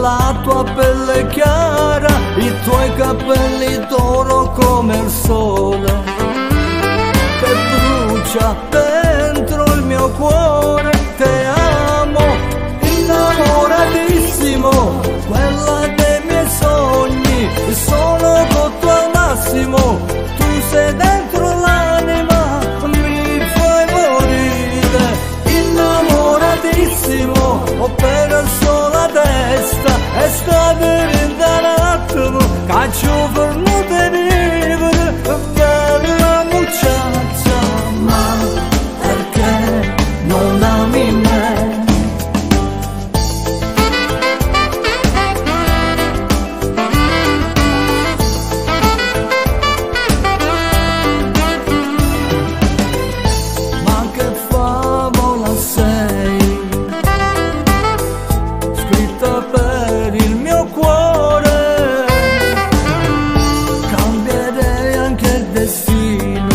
la tua pelle chiara, i tuoi capelli d'oro come il sole che brucia dentro il mio cuore. Te amo, innamoratissimo, quella dei miei sogni, sono con te al massimo, tu sei dentro l'anima, mi fai morire. Innamoratissimo, ho perso la testa e sta venendo un attimo, caccio per non te vivere, bella mucciaccia, ma perché non ami me? Ma che favola sei, scritta per il mio cuore, cambierei anche il destino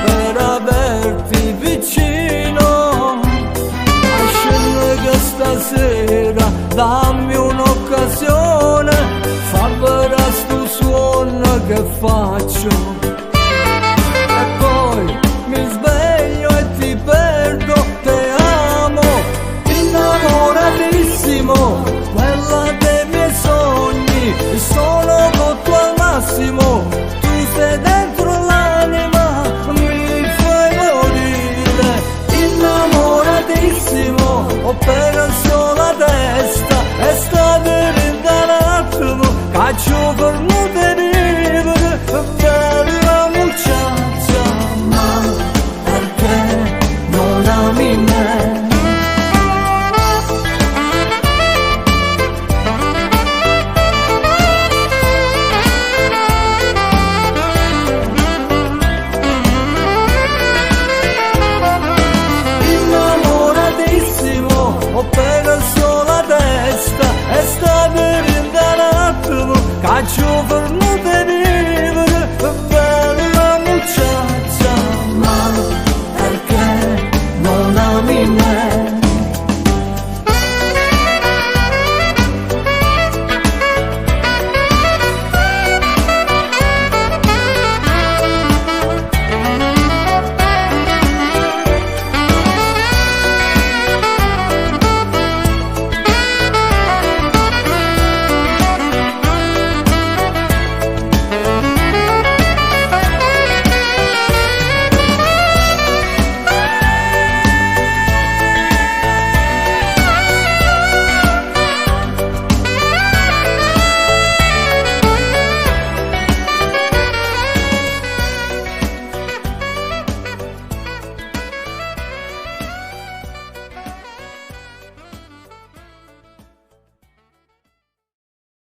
per averti vicino. Scendere che stasera dammi un'occasione, fa vera sto suono che faccio e poi mi sveglio e ti perdo. Te amo, innamoratissimo, quella dei miei sogni, sono con te al massimo, tu sei dentro l'anima, mi fai morire. Innamoratissimo, ho perso la testa e sta venendo un attimo, caccio per non te vivere, bella mucciaccia, ma perché non ami me? Innamoratissimo, ho perso la testa e sta venendo un attimo, caccio per